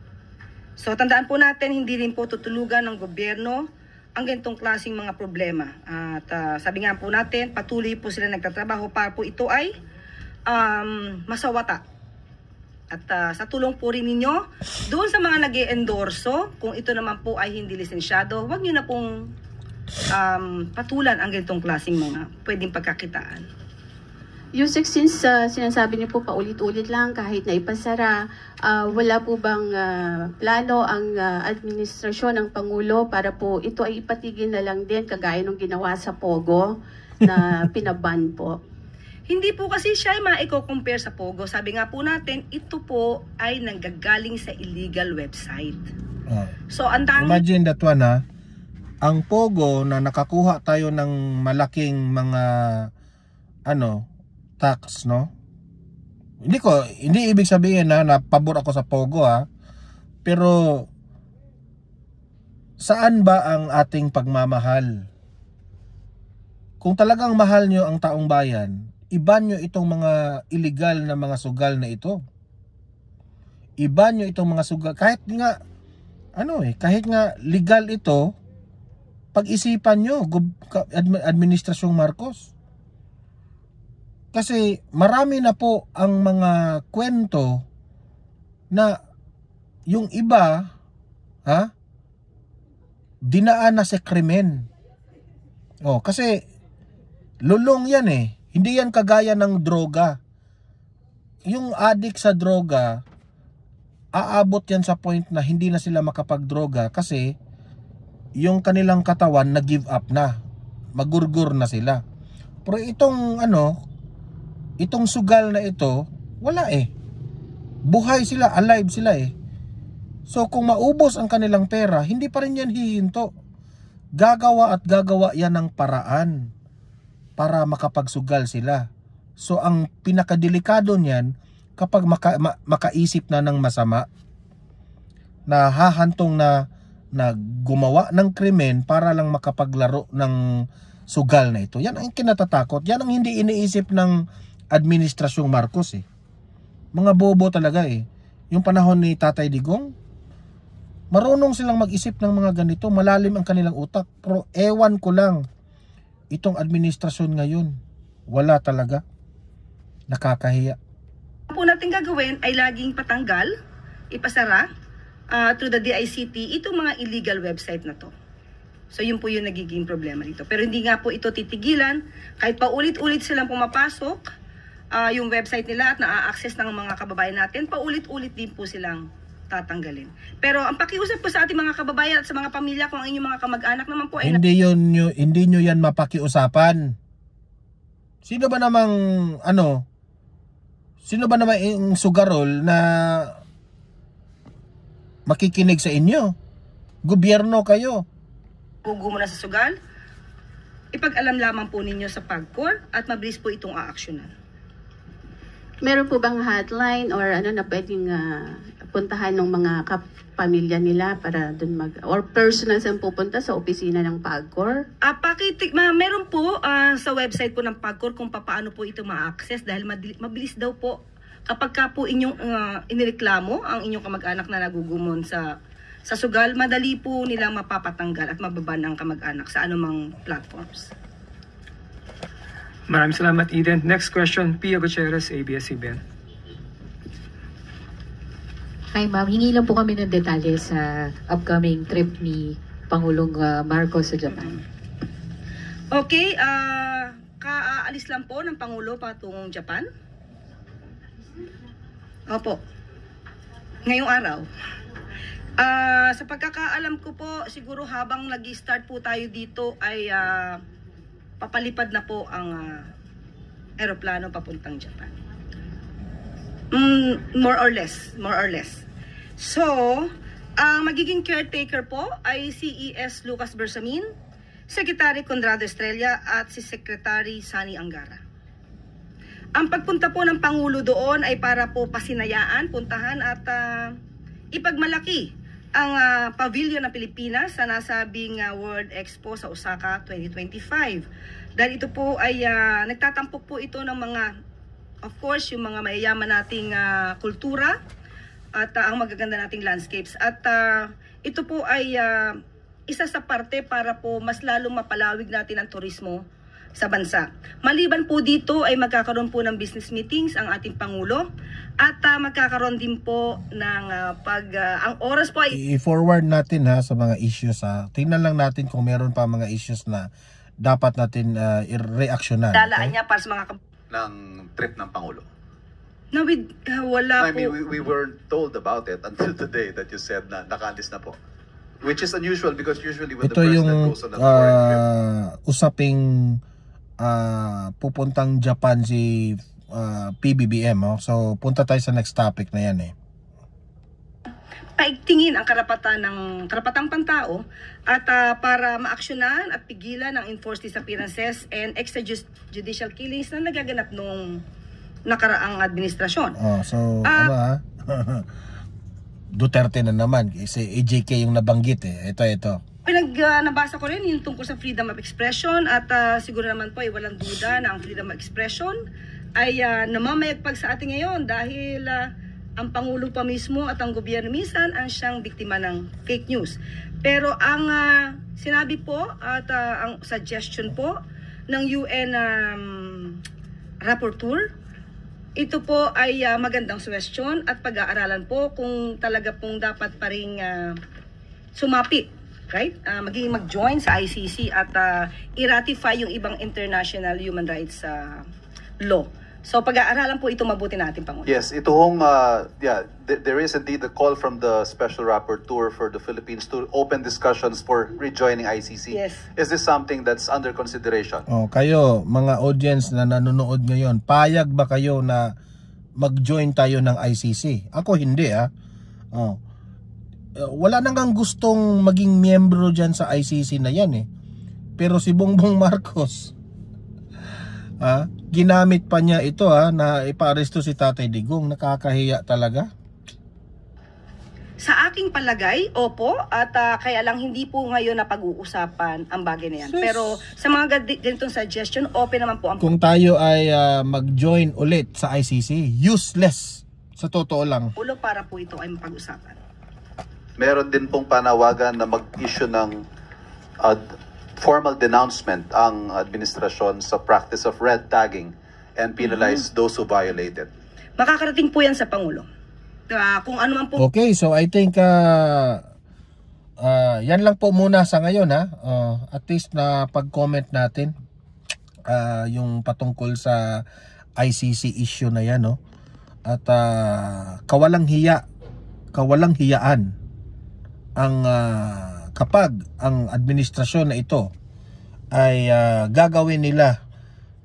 So, tandaan po natin, hindi rin po tutulugan ng gobyerno ang ganitong klaseng mga problema. At sabi nga po natin, patuloy po sila nagtatrabaho para po ito ay masawata. At sa tulong po rin ninyo, doon sa mga nag-e-endorso, kung ito naman po ay hindi lisensyado, huwag nyo na pong patulan ang ganitong klaseng mga pwedeng pagkakitaan. Yusek, since sinasabi niyo po paulit-ulit lang kahit na ipasara, wala po bang plano ang administrasyon ng Pangulo para po ito ay ipatigil na lang din kagaya ng ginawa sa Pogo na pinaban po? Hindi po kasi siya ay maiko-compare sa Pogo. Sabi nga po natin, ito po ay nanggagaling sa illegal website. So, imagine that one ang Pogo na nakakuha tayo ng malaking mga tax, no? Hindi ibig sabihin na pabor ako sa Pogo Pero saan ba ang ating pagmamahal? Kung talagang mahal nyo ang taong bayan, iban nyo itong mga illegal na mga sugal na ito. Iban nyo itong mga sugal. Kahit nga, kahit nga legal ito, pag-isipan nyo, Administrasyong Marcos. Kasi marami na po ang mga kwento na yung iba, dinaan na sa krimen. Kasi lulong yan eh. Hindi yan kagaya ng droga. Yung addict sa droga, aabot yan sa point na hindi na sila makapagdroga kasi yung kanilang katawan na-give up na. Magurgur na sila. Pero itong sugal na ito, wala eh. Buhay sila, alive sila eh. So kung maubos ang kanilang pera, hindi pa rin yan hihinto. Gagawa at gagawa yan ng paraan para makapagsugal sila. So ang pinakadelikado niyan, kapag makaisip na ng masama, na hahantong na gumawa ng krimen para lang makapaglaro ng sugal na ito. Yan ang kinatatakot. Yan ang hindi iniisip ng Administrasyong Marcos eh. Mga bobo talaga eh. Yung panahon ni Tatay Digong, marunong silang mag-isip ng mga ganito. Malalim ang kanilang utak. Pero ewan ko lang, itong administrasyon ngayon, wala talaga. Nakakahiya. Ang po natin gagawin ay laging patanggal, ipasara through the DICT itong mga illegal website na to. So yun po yung nagiging problema dito. Pero hindi nga po ito titigilan. Kahit paulit-ulit silang pumapasok yung website nila at na-access ng mga kababayan natin, paulit-ulit din po silang tatanggalin. Pero ang pakiusap po sa ating mga kababayan at sa mga pamilya, kung ang inyong mga kamag-anak naman po ay hindi nyo yan mapakiusapan. Sino ba namang yung sugarol na makikinig sa inyo? Gobyerno kayo. Gugumo na sa sugal, ipag-alam lamang po ninyo sa PAGCOR at mabilis po itong aaksyonan. Meron po bang hotline or na pwedeng puntahan ng mga kapamilya nila para dun or personal saan pupunta sa opisina ng PAGCOR? Meron po sa website po ng PAGCOR kung paano po ito ma-access dahil mabilis daw po kapag ka po inyong inireklamo ang inyong kamag-anak na nagugumon sa sugal, madali po nilang mapapatanggal at mababan ang kamag-anak sa anumang platforms. Maraming salamat, Eden. Next question, Pia Gutierrez, ABS-CBN. Hi ma'am, hingi lang po kami ng detalye sa upcoming trip ni Pangulong Marcos sa Japan. Okay, kaalis lang po ng Pangulo patungong Japan? Opo. Ngayong araw. Sa pagkakaalam ko po, siguro habang nag-start po tayo dito ay papalipad na po ang aeroplano papuntang Japan. More or less. So, ang magiging caretaker po ay si ES Lucas Bersamin, Secretary Conrado Estrella at si Secretary Sani Angara. Ang pagpunta po ng Pangulo doon ay para po pasinayaan, puntahan at ipagmalaki ang pavilion ng Pilipinas sa nasabing World Expo sa Osaka 2025. Dahil ito po ay nagtatampok po ito ng mga, of course, yung mga mayayaman nating kultura at ang magaganda nating landscapes. At ito po ay isa sa parte para po mas lalong mapalawig natin ang turismo sa bansa. Maliban po dito ay magkakaroon po ng business meetings ang ating Pangulo at magkakaroon din po ng ang oras po ay i-forward natin sa mga issues Tingnan lang natin kung meron pa mga issues na dapat natin i-reactionan. Dalaan niya para sa mga ng trip ng Pangulo. No, wala po. I mean, we weren't told about it until today that you said na nakaalis na po. Which is unusual because usually when ito the yung president goes on a foreign trip, usaping pupuntang Japan si PBBM. So punta tayo sa next topic na yan paigtingin ang karapatang pantao at para maaksyonan at pigilan ang enforced disappearances and extrajudicial killings na nagaganap nung nakaraang administrasyon. So Duterte na naman. Si AJK yung nabanggit eh. Ito. Nabasa ko rin yung tungkol sa freedom of expression at siguro naman po ay walang duda na ang freedom of expression ay namamayagpag sa atin ngayon dahil ang Pangulo pa mismo at ang gobyerno minsan ang siyang biktima ng fake news. Pero ang sinabi po at ang suggestion po ng UN rapporteur, ito po ay magandang suggestion at pag-aaralan po kung talaga pong dapat pa rin sumapit, right? Maging mag-join sa ICC at i-ratify yung ibang international human rights law. So pag-aaralan po ito mabuti natin, Pangulo. Yes, ito hong, there is indeed a call from the Special Rapporteur for the Philippines to open discussions for rejoining ICC. Yes. Is this something that's under consideration? Kayo, mga audience na nanonood ngayon, payag ba kayo na mag-join tayo ng ICC? Ako hindi wala nang gustong maging miyembro dyan sa ICC na yan eh. Pero si Bongbong Marcos, ginamit pa niya ito na ipa-aresto si Tatay Digong. Nakakahiya talaga. Sa aking palagay, opo, at kaya lang hindi po ngayon na pag-uusapan ang bagay na yan. Pero sa mga ganitong suggestion, open naman po ang... Kung tayo ay mag-join ulit sa ICC, useless. Sa totoo lang. Ulo para po ito ay mapag-usapan. Meron din pong panawagan na mag-issue ng formal denouncement ang administrasyon sa practice of red tagging and penalize those who violate it. Makakarating po yan sa Pangulo. Kung ano man po... Okay, so I think yan lang po muna sa ngayon at least na pag-comment natin yung patungkol sa ICC issue na yan, no? At kawalang hiyaan ang kapag ang administrasyon na ito ay gagawin nila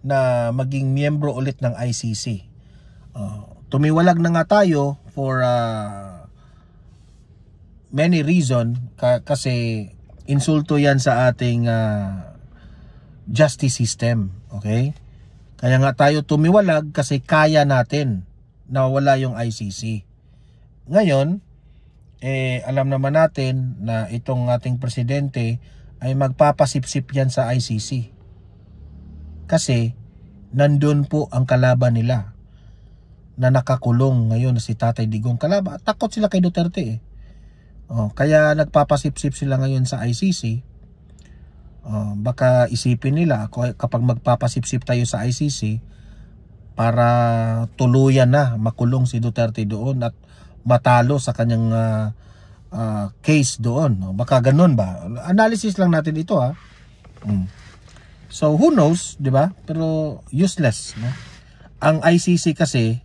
na maging miyembro ulit ng ICC. Tumiwalag na nga tayo for many reason kasi insulto yan sa ating justice system, okay? Kaya nga tayo tumiwalag kasi kaya natin na wala yung ICC. Ngayon, alam naman natin na itong ating presidente ay magpapasipsip yan sa ICC. Kasi nandun po ang kalaban nila na nakakulong ngayon si Tatay Digong. Kalaban, takot sila kay Duterte kaya nagpapasipsip sila ngayon sa ICC. Baka isipin nila kapag magpapasipsip tayo sa ICC para tuluyan na makulong si Duterte doon at matalo sa kanyang case doon. Baka ganun ba? Analysis lang natin ito So who knows, di ba? Pero useless, no? Ang ICC kasi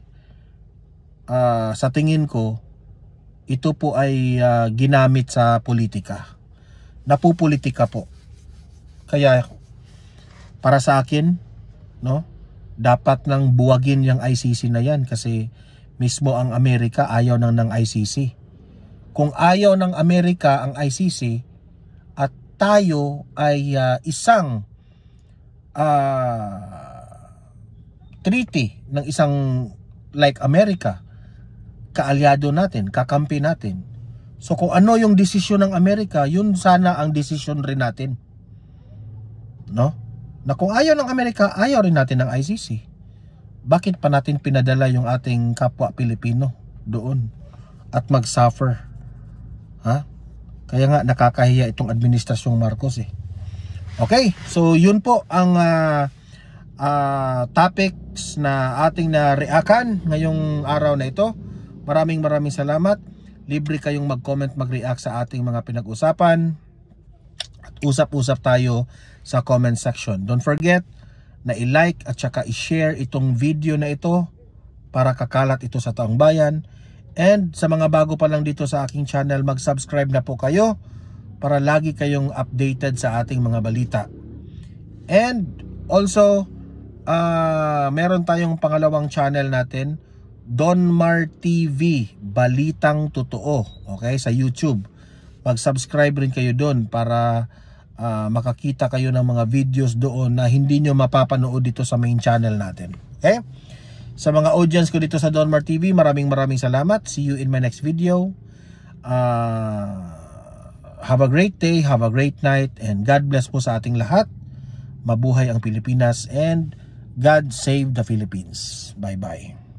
sa tingin ko ito po ay ginamit sa politika. Napupolitika po. Kaya para sa akin, no? Dapat nang buwagin yung ICC na yan kasi mismo ang Amerika ayaw ng ICC. Kung ayaw ng Amerika ang ICC at tayo ay isang treaty ng isang like Amerika, kaalyado natin, kakampi natin. So kung ano yung desisyon ng Amerika, yun sana ang desisyon rin natin. No? Na kung ayaw ng Amerika, ayaw rin natin ng ICC. Bakit pa natin pinadala yung ating kapwa Pilipino doon at mag-suffer? Kaya nga nakakahiya itong administrasyong Marcos Okay, so yun po ang topics na ating na-reactan ngayong araw na ito. Maraming salamat. Libre kayong mag-comment, mag-react sa ating mga pinag-usapan. At usap-usap tayo sa comment section. Don't forget na i-like at saka i-share itong video na ito para kakalat ito sa taong bayan. And sa mga bago pa lang dito sa aking channel, mag-subscribe na po kayo para lagi kayong updated sa ating mga balita. And also, meron tayong pangalawang channel natin, Donmar TV, Balitang Totoo, okay, sa YouTube. Mag-subscribe rin kayo doon para makakita kayo ng mga videos doon na hindi nyo mapapanood dito sa main channel natin. Okay? Sa mga audience ko dito sa Donmar TV, maraming salamat. See you in my next video. Have a great day, have a great night, and God bless po sa ating lahat. Mabuhay ang Pilipinas and God save the Philippines. Bye-bye.